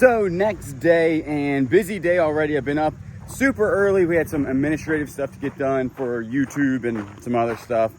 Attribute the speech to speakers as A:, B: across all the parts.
A: So next day, and busy day already. I've been up super early. We had some administrative stuff to get done for YouTube and some other stuff,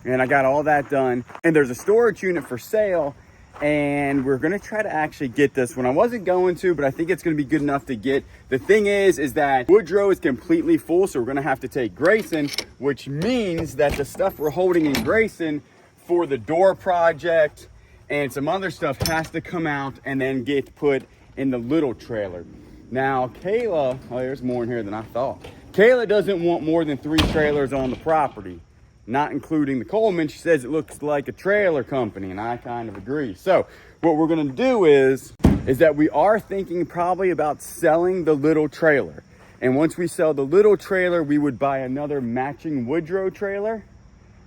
A: and I got all that done. And there's a storage unit for sale, and we're gonna try to actually get this one. I wasn't going to, but I think it's gonna be good enough to get. The thing is that Woodrow is completely full, so we're gonna have to take Grayson, which means that the stuff we're holding in Grayson for the door project and some other stuff has to come out and then get put in the little trailer. Now, Kayla, oh, there's more in here than I thought. Kayla doesn't want more than 3 trailers on the property, not including the Coleman. She says it looks like a trailer company, and I kind of agree. So what we're gonna do is that we are thinking probably about selling the little trailer. And once we sell the little trailer, we would buy another matching Woodrow trailer.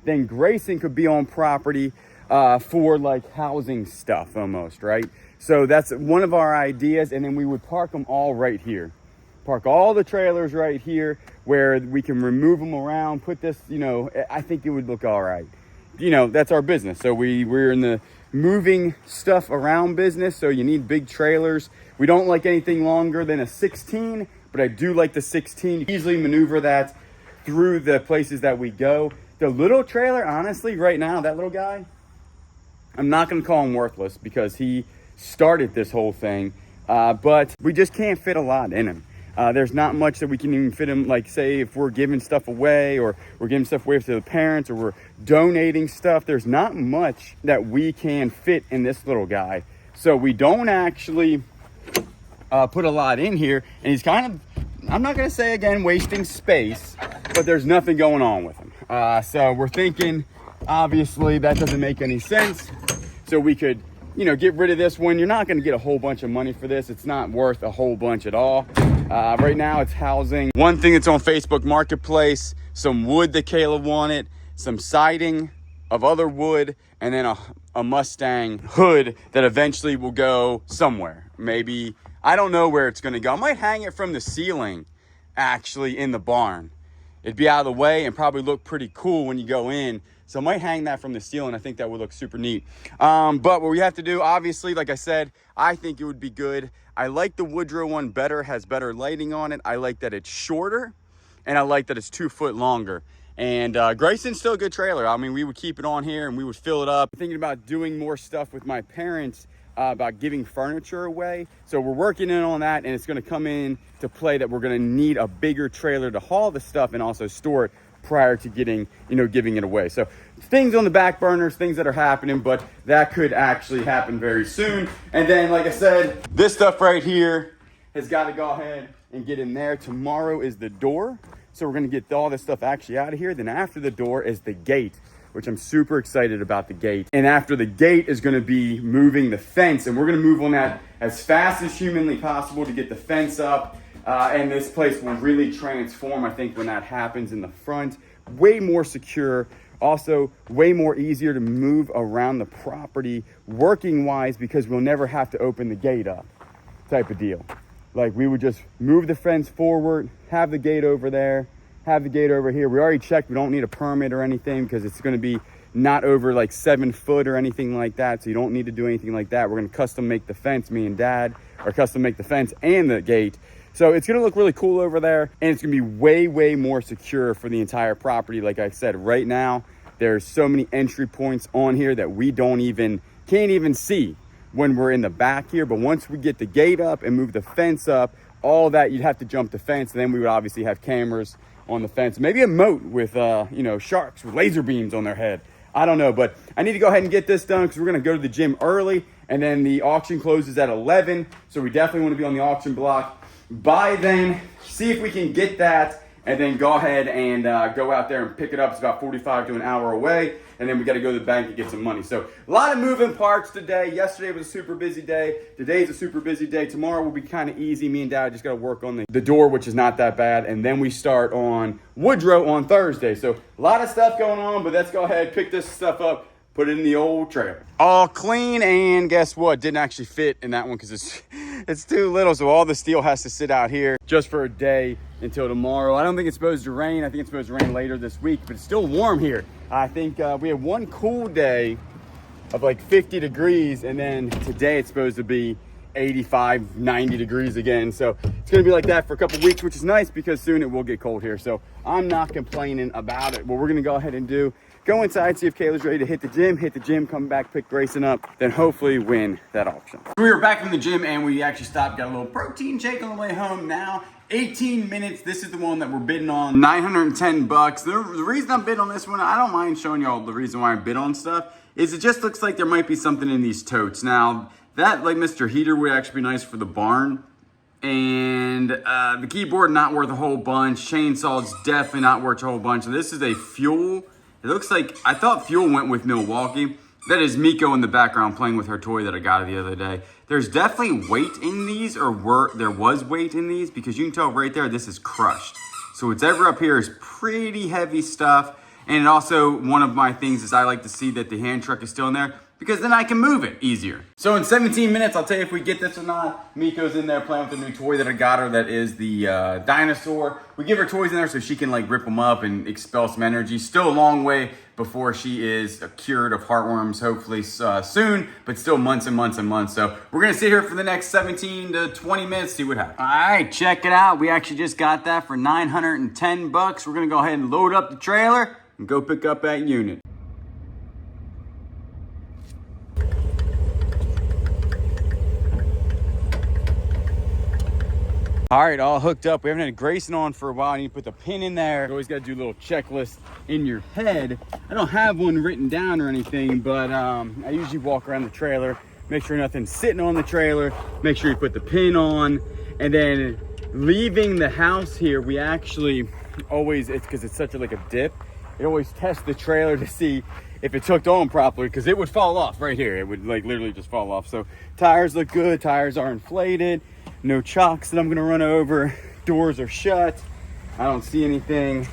A: Then Grayson could be on property for like housing stuff almost, right? So that's one of our ideas. And then we would park them all right here. Park all the trailers right here where we can remove them around, put this, you know, I think it would look all right. You know, that's our business. So we're in the moving stuff around business. So you need big trailers. We don't like anything longer than a 16, but I do like the 16. You easily maneuver that through the places that we go. The little trailer, honestly, right now, that little guy, I'm not going to call him worthless because he started this whole thing, but we just can't fit a lot in him. There's not much that we can even fit him, like say if we're giving stuff away or we're giving stuff away to the parents or we're donating stuff, there's not much that we can fit in this little guy. So we don't actually put a lot in here, and he's kind of, I'm not going to say again wasting space, but there's nothing going on with him. So we're thinking, obviously that doesn't make any sense. So we could, you know, get rid of this one. You're not going to get a whole bunch of money for this. It's not worth a whole bunch at all. Right now it's housing one thing that's on Facebook Marketplace, some wood that Kayla wanted, some siding of other wood, and then a Mustang hood that eventually will go somewhere. Maybe, I don't know where it's going to go. I might hang it from the ceiling actually in the barn. It'd be out of the way and probably look pretty cool when you go in. So I might hang that from the ceiling. I think that would look super neat. But what we have to do, obviously, like I said, I think it would be good. I like the Woodrow one better, has better lighting on it. I like that it's shorter, and I like that it's 2 foot longer. And Grayson's still a good trailer. I mean, we would keep it on here and we would fill it up. I'm thinking about doing more stuff with my parents about giving furniture away. So we're working in on that, and it's gonna come in to play that we're gonna need a bigger trailer to haul the stuff and also store it prior to getting, you know, giving it away. So things on the back burners, things that are happening, but that could actually happen very soon. And then, like I said, this stuff right here has got to go ahead and get in there. Tomorrow is the door. So we're going to get all this stuff actually out of here. Then after the door is the gate, which I'm super excited about the gate. And after the gate is going to be moving the fence, and we're going to move on that as fast as humanly possible to get the fence up. And this place will really transform, I think, when that happens in the front. Way more secure. Also, way more easier to move around the property working-wise because we'll never have to open the gate up type of deal. Like, we would just move the fence forward, have the gate over there, have the gate over here. We already checked. We don't need a permit or anything because it's going to be not over like 7 foot or anything like that. So you don't need to do anything like that. We're going to custom make the fence. Me and Dad are custom make the fence and the gate. So it's going to look really cool over there, and it's going to be way, way more secure for the entire property. Like I said, right now, there's so many entry points on here that we can't even see when we're in the back here. But once we get the gate up and move the fence up, all that, you'd have to jump the fence. And then we would obviously have cameras on the fence, maybe a moat with, you know, sharks with laser beams on their head. I don't know, but I need to go ahead and get this done because we're going to go to the gym early, and then the auction closes at 11. So we definitely want to be on the auction block by then, see if we can get that, and then go ahead and go out there and pick it up. It's about 45 to an hour away, and then we got to go to the bank and get some money. So a lot of moving parts today. Yesterday was a super busy day. Today's a super busy day. Tomorrow will be kind of easy. Me and Dad just got to work on the door, which is not that bad, and then we start on Woodrow on Thursday. So a lot of stuff going on, but let's go ahead, pick this stuff up, put it in the old trailer. All clean, and guess what? Didn't actually fit in that one because it's too little, so all the steel has to sit out here just for a day until tomorrow. I don't think it's supposed to rain. I think it's supposed to rain later this week, but it's still warm here. I think we had one cool day of like 50 degrees, and then today it's supposed to be 85, 90 degrees again. So it's gonna be like that for a couple weeks, which is nice because soon it will get cold here. So I'm not complaining about it. What we're gonna go ahead and do, go inside, see if Kayla's ready to hit the gym, come back, pick Grayson up, then hopefully win that auction. We were back from the gym and we actually stopped, got a little protein shake on the way home. Now 18 minutes, this is the one that we're bidding on, 910 bucks. The reason I'm bidding on this one, I don't mind showing y'all the reason why I bid on stuff, is it just looks like there might be something in these totes. Now, that, like Mr. Heater, would actually be nice for the barn. And the keyboard, not worth a whole bunch. Chainsaw's definitely not worth a whole bunch. So this is a Fuel. It looks like, I thought Fuel went with Milwaukee. That is Miko in the background playing with her toy that I got the other day. There's definitely weight in these, or there was weight in these, because you can tell right there, this is crushed. So whatever up here is pretty heavy stuff. And also, one of my things is I like to see that the hand truck is still in there, because then I can move it easier. So in 17 minutes, I'll tell you if we get this or not. Miko's in there playing with the new toy that I got her, that is the dinosaur. We give her toys in there so she can like rip them up and expel some energy. Still a long way before she is cured of heartworms, hopefully soon, but still months and months and months. So we're gonna sit here for the next 17 to 20 minutes, see what happens. All right, check it out. We actually just got that for 910 bucks. We're gonna go ahead and load up the trailer and go pick up that unit. All right, all hooked up. We haven't had Grayson on for a while. I need to put the pin in there. You always got to do a little checklist in your head. I don't have one written down or anything, but I usually walk around the trailer, make sure nothing's sitting on the trailer, make sure you put the pin on, and then leaving the house here, we actually always, it's because it's such a, like a dip, it always tests the trailer to see if it's hooked on properly, because it would fall off right here. It would like literally just fall off. So tires look good, tires are inflated. No chocks that I'm gonna run over. Doors are shut. I don't see anything.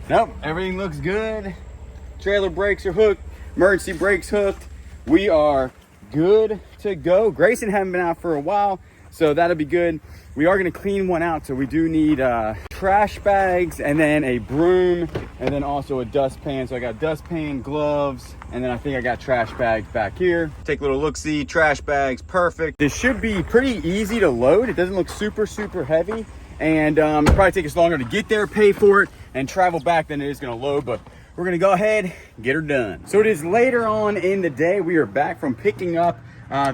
A: Nope, everything looks good. Trailer brakes are hooked. Emergency brakes hooked. We are good to go. Grayson hadn't been out for a while, so that'll be good. We are gonna clean one out, so we do need trash bags and then a broom and then also a dustpan. So I got dustpan, gloves, and then I think I got trash bags back here. Take a little look-see, trash bags, perfect. This should be pretty easy to load. It doesn't look super, super heavy. And it'll probably take us longer to get there, pay for it, and travel back than it is gonna load, but we're gonna go ahead and get her done. So it is later on in the day. We are back from picking up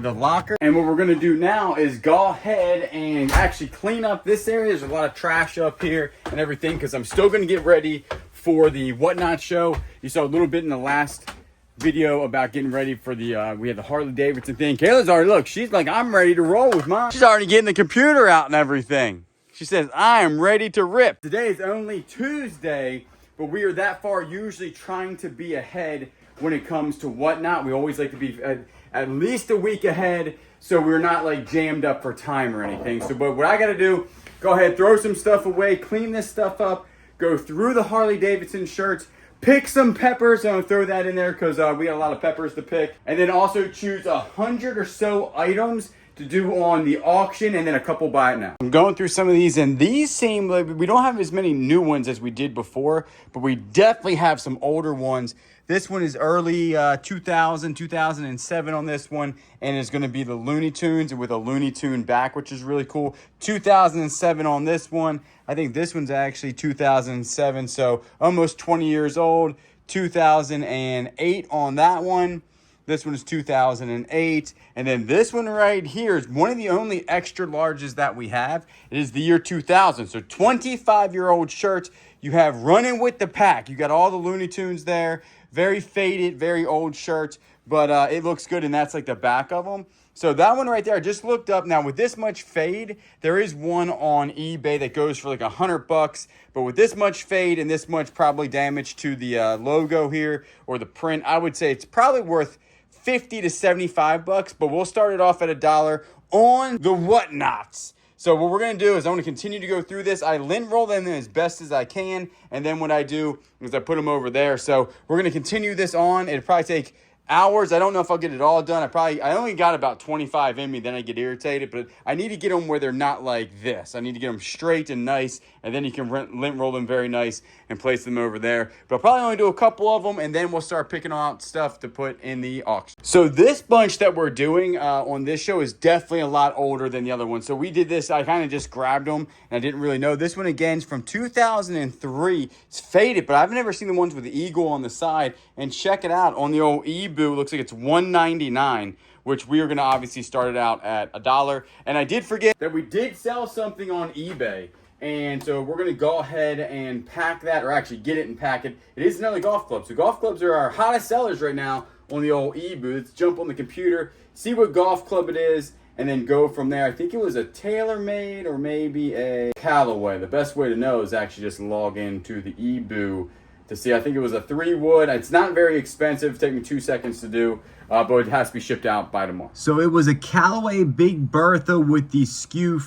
A: the locker, and what we're gonna do now is go ahead and actually clean up this area. There's a lot of trash up here and everything, because I'm still gonna get ready for the Whatnot show. You saw a little bit in the last video about getting ready for the we had the Harley Davidson thing. Kayla's already, look, she's like, I'm ready to roll with mine. She's already getting the computer out and everything. She says, I am ready to rip. Today is only Tuesday, but we are that far usually trying to be ahead when it comes to Whatnot. We always like to be at least a week ahead, so we're not like jammed up for time or anything. So, but what I gotta do, go ahead, throw some stuff away, clean this stuff up, go through the Harley Davidson shirts, pick some peppers. I'm gonna throw that in there because we got a lot of peppers to pick. And then also choose 100 or so items to do on the auction, and then a couple buy it now. I'm going through some of these, and these seem like we don't have as many new ones as we did before, but we definitely have some older ones. This one is early 2000, 2007 on this one, and it's going to be the Looney Tunes with a Looney Tune back, which is really cool. 2007 on this one. I think this one's actually 2007, so almost 20 years old. 2008 on that one. This one is 2008. And then this one right here is one of the only extra larges that we have. It is the year 2000. So 25-year-old shirts. You have running with the pack. You got all the Looney Tunes there. Very faded, very old shirts, but it looks good, and that's like the back of them. So that one right there, I just looked up. Now with this much fade, there is one on eBay that goes for like $100, but with this much fade and this much probably damage to the logo here or the print, I would say it's probably worth 50 to 75 bucks, but we'll start it off at $1 on the Whatnots. So what we're going to do is I'm going to continue to go through this. I lint roll them as best as I can. And then what I do is I put them over there. So we're going to continue this on. It'll probably take hours. I don't know if I'll get it all done. I only got about 25 in me, then I get irritated, but I need to get them where they're not like this. I need to get them straight and nice, and then you can lint roll them very nice and place them over there. But I'll probably only do a couple of them, and then we'll start picking out stuff to put in the auction. So this bunch that we're doing on this show is definitely a lot older than the other one. So we did this, I kind of just grabbed them, and I didn't really know. This one, again, is from 2003. It's faded, but I've never seen the ones with the eagle on the side. And check it out, on the old eBoo, it looks like it's $1.99, which we are going to obviously start it out at $1. And I did forget that we did sell something on eBay. And so we're going to go ahead and pack that, or actually get it and pack it. It is another golf club. So golf clubs are our hottest sellers right now on the old eBoo. Let's jump on the computer, see what golf club it is, and then go from there. I think it was a TaylorMade or maybe a Callaway. The best way to know is actually just log into the eBoo to see. I think it was a 3-wood. It's not very expensive. It'll take me 2 seconds to do, but it has to be shipped out by tomorrow. So it was a Callaway Big Bertha with the SKU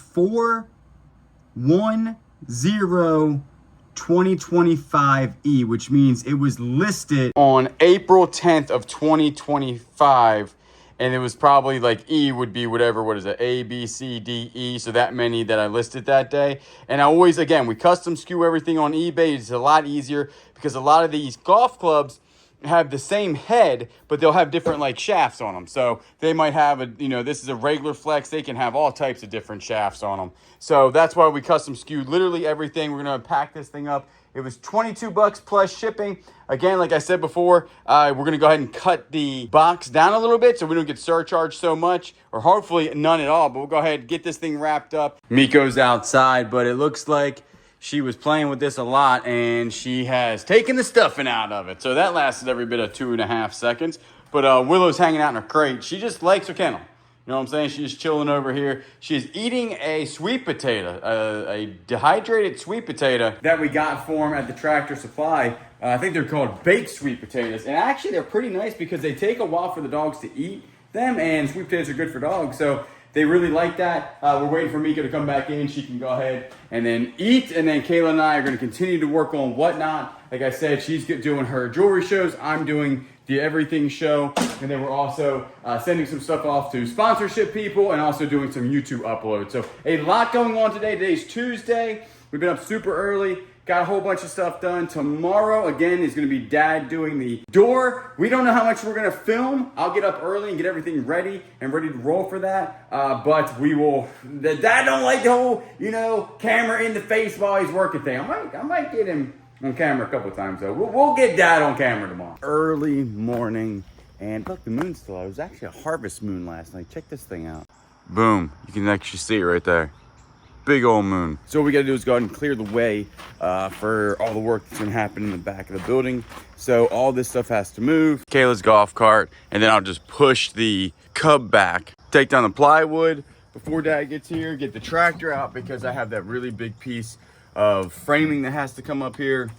A: 4102025E, which means it was listed on April 10th of 2025. And it was probably like E would be whatever, what is it, A, B, C, D, E. So that many that I listed that day. And I always, again, we custom SKU everything on eBay. It's a lot easier because a lot of these golf clubs have the same head, but they'll have different like shafts on them. So they might have a, this is a regular flex. They can have all types of different shafts on them. So that's why we custom SKU literally everything. We're going to pack this thing up. It was $22 plus shipping. Again, like I said before, we're going to go ahead and cut the box down a little bit so we don't get surcharged so much, or hopefully none at all. But we'll go ahead and get this thing wrapped up. Miko's outside, but it looks like she was playing with this a lot, and she has taken the stuffing out of it. So that lasted every bit of 2.5 seconds. But Willow's hanging out in her crate. She just likes her kennel. You know what I'm saying? She's chilling over here. She's eating a sweet potato, a dehydrated sweet potato that we got for him at the Tractor Supply. I think they're called baked sweet potatoes. And actually, they're pretty nice because they take a while for the dogs to eat them, and sweet potatoes are good for dogs. So they really like that. We're waiting for Mika to come back in. She can go ahead and then eat. And then Kayla and I are going to continue to work on whatnot. Like I said, she's doing her jewelry shows. I'm doing the everything show. And then we're also sending some stuff off to sponsorship people and also doing some YouTube uploads. So a lot going on today. Today's Tuesday. We've been up super early. Got a whole bunch of stuff done. Tomorrow, again, is going to be Dad doing the door. We don't know how much we're going to film. I'll get up early and get everything ready and ready to roll for that. But we will. The Dad don't like the whole, camera in the face while he's working thing. I might get him on camera a couple of times, though. We'll get Dad on camera tomorrow. Early morning. And look, the moon's still out. It was actually a harvest moon last night. Check this thing out. Boom. You can actually see it right there. Big old moon. So what we gotta do is go ahead and clear the way for all the work that's gonna happen in the back of the building. So all this stuff has to move. Kayla's golf cart, and then I'll just push the cub back, take down the plywood before Dad gets here, get the tractor out because I have that really big piece of framing that has to come up here,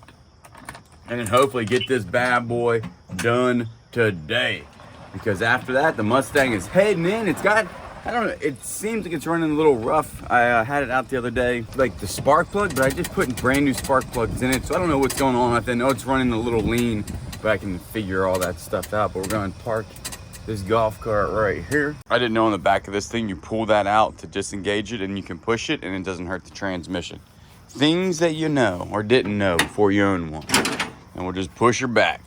A: and then hopefully get this bad boy done today. Because after that, the Mustang is heading in. It's got, I don't know, it seems like it's running a little rough. I had it out the other day, like the spark plug, but I just put brand new spark plugs in it. So I don't know what's going on with it. I know it's running a little lean, but I can figure all that stuff out. But we're going to park this golf cart right here. I didn't know on the back of this thing, you pull that out to disengage it and you can push it and it doesn't hurt the transmission. Things that you know or didn't know before you own one. And we'll just push her back.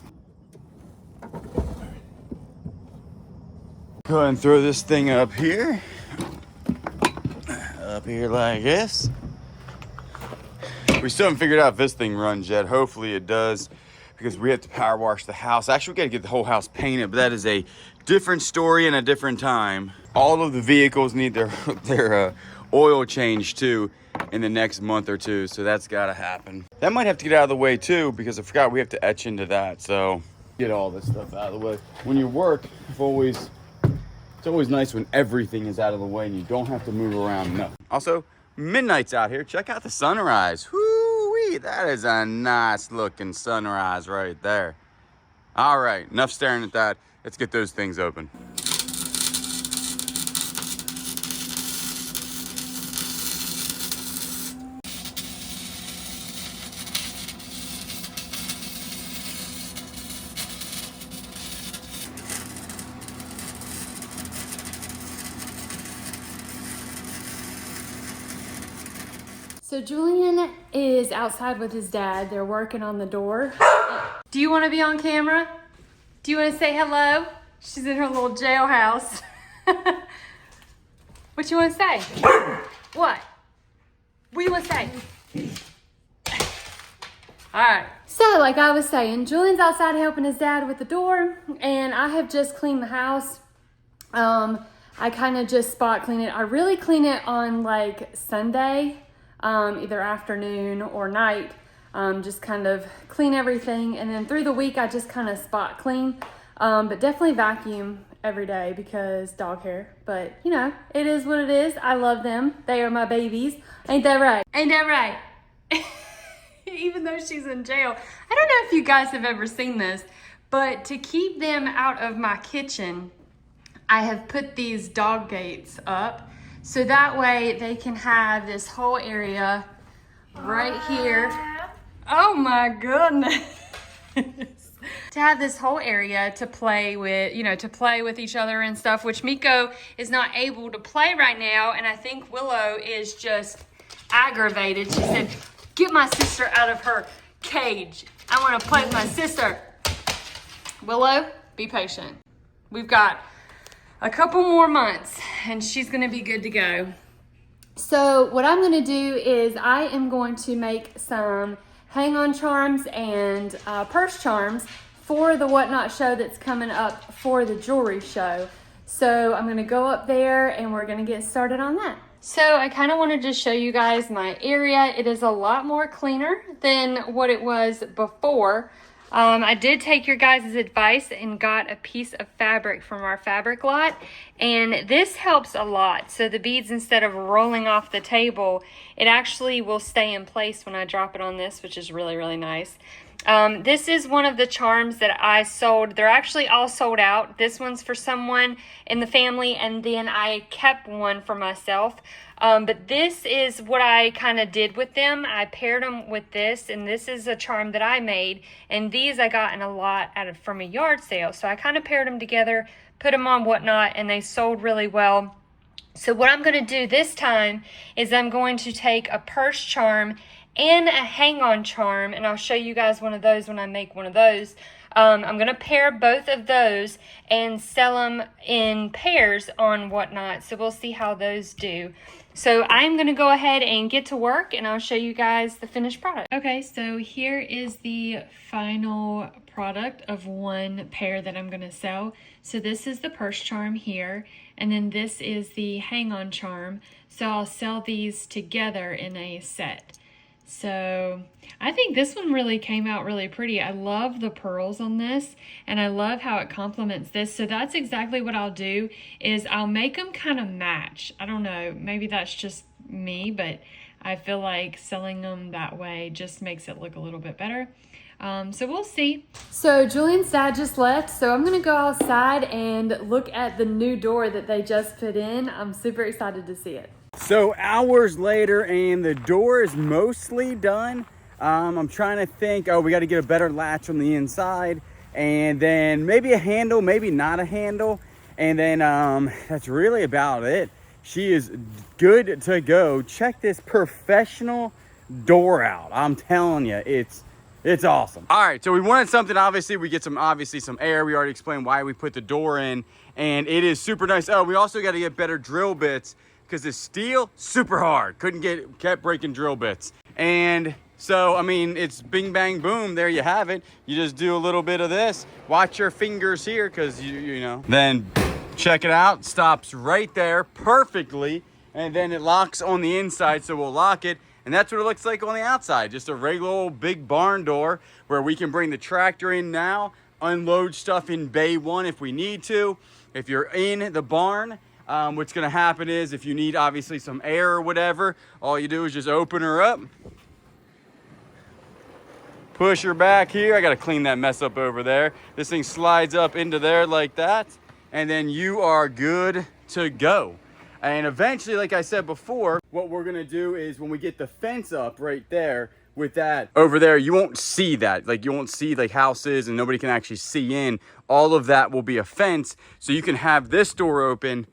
A: Go ahead and throw this thing up here. Up here like this. We still haven't figured out if this thing runs yet. Hopefully it does, because we have to power wash the house. Actually, we got to get the whole house painted, but that is a different story and a different time. All of the vehicles need their oil change too in the next month or two, so that's got to happen. That might have to get out of the way too, because I forgot we have to etch into that. So get all this stuff out of the way. When you work, it's always nice when everything is out of the way and you don't have to move around. No. Also, midnight's out here. Check out the sunrise. Whoo-wee, that is a nice looking sunrise right there. All right, enough staring at that. Let's get those things open.
B: So Julian is outside with his dad. They're working on the door. Do you want to be on camera? Do you want to say hello? She's in her little jailhouse. What you want to say? What? What do you want to say? All right. So like I was saying, Julian's outside helping his dad with the door, and I have just cleaned the house. I kind of just spot clean it. I really clean it on like Sunday, either afternoon or night. Just kind of clean everything, and then through the week I just kind of spot clean, but definitely vacuum every day because dog hair. But you know, it is what it is. I love them. They are my babies. Ain't that right? Ain't that right? Even though she's in jail. I don't know if you guys have ever seen this, but to keep them out of my kitchen, I have put these dog gates up so that way they can have this whole area right here. Oh my goodness. To have this whole area to play with, you know, to play with each other and stuff, which Miko is not able to play right now. And I think Willow is just aggravated. She said, "Get my sister out of her cage. I want to play with my sister." Willow, be patient. We've got a couple more months and she's going to be good to go. So what I'm going to do is I am going to make some hang-on charms and purse charms for the Whatnot show that's coming up for the jewelry show. So I'm going to go up there and we're going to get started on that. So I kind of wanted to show you guys my area. It is a lot more cleaner than what it was before. I did take your guys' advice and got a piece of fabric from our fabric lot, and this helps a lot. So the beads, instead of rolling off the table, it actually will stay in place when I drop it on this, which is really, really nice. This is one of the charms that I sold. They're actually all sold out. This one's for someone in the family, and then I kept one for myself. But this is what I kind of did with them. I paired them with this, and this is a charm that I made. And these I got in a lot from a yard sale. So I kind of paired them together, put them on Whatnot, and they sold really well. So what I'm going to do this time is I'm going to take a purse charm and a hang-on charm, and I'll show you guys one of those when I make one of those. I'm going to pair both of those and sell them in pairs on Whatnot, so we'll see how those do. So I'm going to go ahead and get to work, and I'll show you guys the finished product. Okay, so here is the final product of one pair that I'm going to sell. So this is the purse charm here, and then this is the hang-on charm. So I'll sell these together in a set. So I think this one really came out really pretty. I love the pearls on this, and I love how it complements this. So that's exactly what I'll do, is I'll make them kind of match. I don't know, maybe that's just me, but I feel like selling them that way just makes it look a little bit better. So we'll see. So Julian's dad just left, so I'm gonna go outside and look at the new door that they just put in. I'm super excited to see it.
A: So hours later, and the door is mostly done. I'm trying to think, oh, we got to get a better latch on the inside, and then maybe a handle, maybe not a handle, and then that's really about it. She is good to go. Check this professional door out. I'm telling you, it's awesome. All right, so we wanted something, obviously we get some air. We already explained why we put the door in, and it is super nice. Oh, we also got to get better drill bits, because the steel, super hard. Kept breaking drill bits. And so, I mean, it's bing, bang, boom. There you have it. You just do a little bit of this. Watch your fingers here, because, you know. Then check it out. Stops right there perfectly. And then it locks on the inside, so we'll lock it. And that's what it looks like on the outside. Just a regular old big barn door where we can bring the tractor in now, unload stuff in bay 1 if we need to. If you're in the barn, what's gonna happen is, if you need obviously some air or whatever, all you do is just open her up, push her back here. I gotta clean that mess up over there. This thing slides up into there like that, and then you are good to go. And eventually, like I said before, what we're gonna do is, when we get the fence up right there, with that over there, you won't see that. Like, you won't see like houses, and nobody can actually see in. All of that will be a fence, so you can have this door open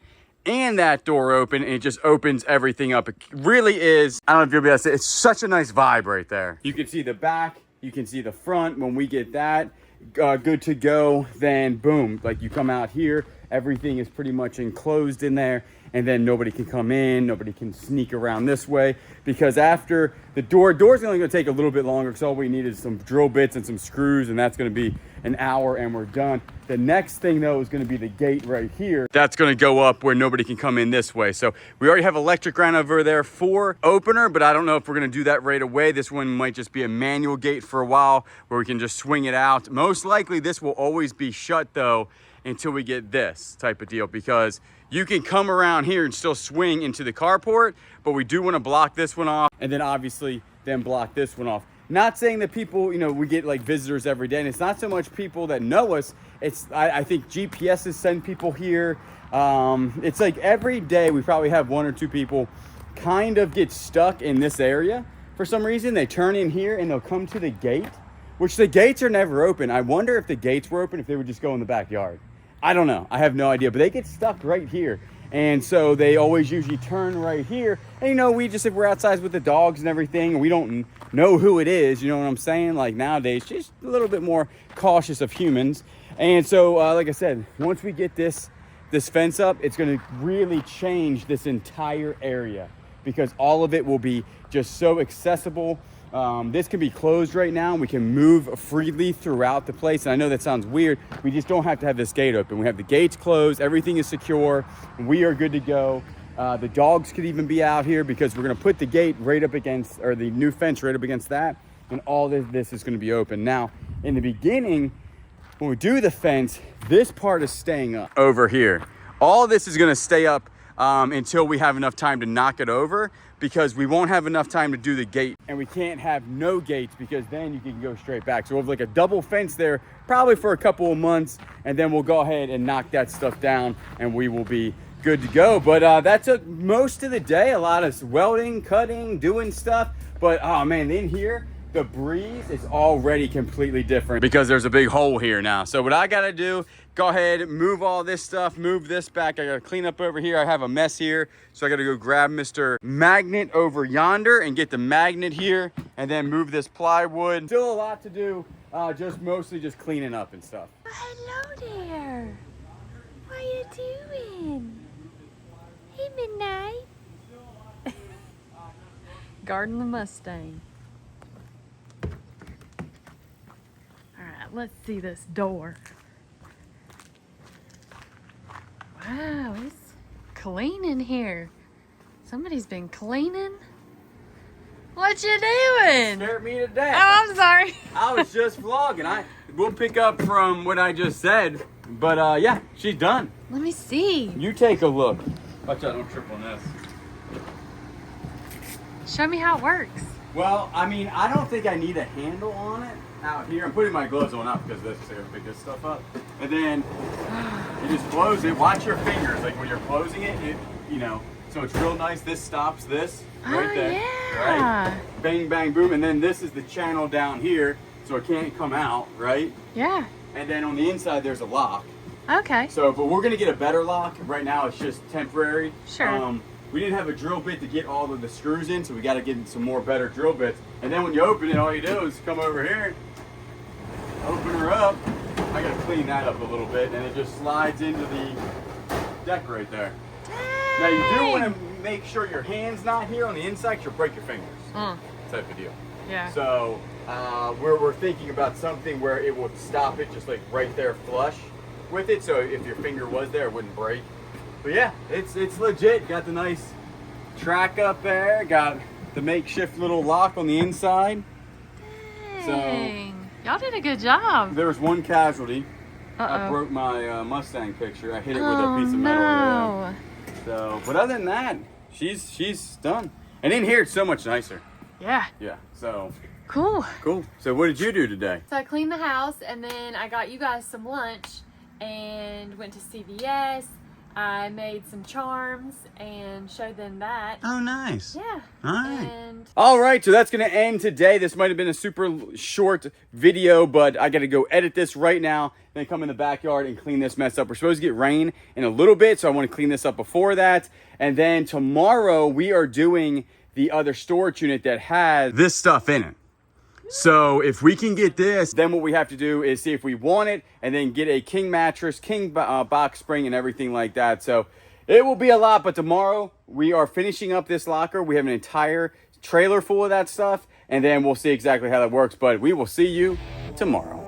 A: and that door open, and it just opens everything up. It really is, I don't know if you'll be able to see, it's such a nice vibe right there. You can see the back, you can see the front. When we get that good to go, then boom, like you come out here, everything is pretty much enclosed in there, and then nobody can come in, nobody can sneak around this way, because after the door's only gonna take a little bit longer, because all we need is some drill bits and some screws, and that's gonna be an hour and we're done. The next thing though is gonna be the gate right here. That's gonna go up where nobody can come in this way. So we already have electric ground over there for opener, but I don't know if we're gonna do that right away. This one might just be a manual gate for a while where we can just swing it out. Most likely this will always be shut though until we get this type of deal, because you can come around here and still swing into the carport, but we do want to block this one off, and then obviously then block this one off. Not saying that people, you know, we get like visitors every day, and it's not so much people that know us. It's I think GPSs send people here. It's like every day we probably have 1 or 2 people kind of get stuck in this area for some reason. They turn in here and they'll come to the gate, which the gates are never open. I wonder if the gates were open, if they would just go in the backyard. I don't know. I have no idea, but they get stuck right here. And so they always usually turn right here. And you know, we just, if we're outside with the dogs and everything, and we don't know who it is, you know what I'm saying? Like nowadays, just a little bit more cautious of humans. And so, like I said, once we get this fence up, it's gonna really change this entire area, because all of it will be just so accessible. This can be closed right now, and we can move freely throughout the place. And I know that sounds weird. We just don't have to have this gate open. We have the gates closed, everything is secure, we are good to go. The dogs could even be out here, because we're gonna put the gate right up against, or the new fence right up against that, and all this is gonna be open. Now, in the beginning, when we do the fence, this part is staying up over here. All this is gonna stay up until we have enough time to knock it over, because we won't have enough time to do the gate, and we can't have no gates, because then you can go straight back. So we'll have like a double fence there probably for a couple of months, and then we'll go ahead and knock that stuff down and we will be good to go. But that took most of the day, a lot of welding, cutting, doing stuff. But oh man, in here the breeze is already completely different, because there's a big hole here now. So what I gotta do, go ahead, move all this stuff, move this back. I gotta clean up over here. I have a mess here. So I gotta go grab Mr. Magnet over yonder and get the magnet here, and then move this plywood. Still a lot to do, mostly just cleaning up and stuff.
B: Hello there. What you doing? Hey, Midnight. Guarding the Mustang. Let's see this door. Wow, it's clean in here. Somebody's been cleaning. What you doing?
A: Scared me to death.
B: Oh, I'm sorry.
A: I was just vlogging. We'll pick up from what I just said, but yeah, she's done.
B: Let me see.
A: You take a look. Watch out, don't trip on this.
B: Show me how it works.
A: Well, I mean, I don't think I need a handle on it out here. I'm putting my gloves on up because this is gonna pick this stuff up. And then you just close it. Watch your fingers. Like when you're closing it, you know, so it's real nice. This stops this right there.
B: Yeah.
A: Right? Bang, bang, boom. And then this is the channel down here, so it can't come out, right?
B: Yeah.
A: And then on the inside, there's a lock.
B: Okay.
A: So, but we're gonna get a better lock. Right now, it's just temporary.
B: Sure.
A: We didn't have a drill bit to get all of the screws in, so we got to get some more better drill bits. And then when you open it, all you do is come over here, open her up. I got to clean that up a little bit, and it just slides into the deck right there.
B: Dang.
A: Now you do want to make sure your hand's not here on the inside, 'cause you'll break your fingers. Type of deal.
B: Yeah.
A: So we're thinking about something where it will stop it just like right there flush with it, so if your finger was there, it wouldn't break. But yeah, it's legit. Got the nice track up there. Got the makeshift little lock on the inside.
B: Dang. Y'all did a good job.
A: There was one casualty.
B: Uh-oh.
A: I broke my Mustang picture. I hit it with a piece of metal.
B: No.
A: So, but other than that, she's done. And in here, it's so much nicer.
B: Yeah.
A: Yeah. So
B: Cool.
A: cool. So what did you do today?
B: So I cleaned the house, and then I got you guys some lunch and went to CVS I made some charms and showed them that.
A: Oh, nice.
B: Yeah.
A: All right.
B: And
A: All right, so that's going to end today. This might have been a super short video, but I got to go edit this right now, then come in the backyard and clean this mess up. We're supposed to get rain in a little bit, so I want to clean this up before that. And then tomorrow we are doing the other storage unit that has this stuff in it. So if we can get this, then what we have to do is see if we want it and then get a king mattress, king box spring and everything like that. So it will be a lot, but tomorrow we are finishing up this locker. We have an entire trailer full of that stuff, and then we'll see exactly how that works. But we will see you tomorrow.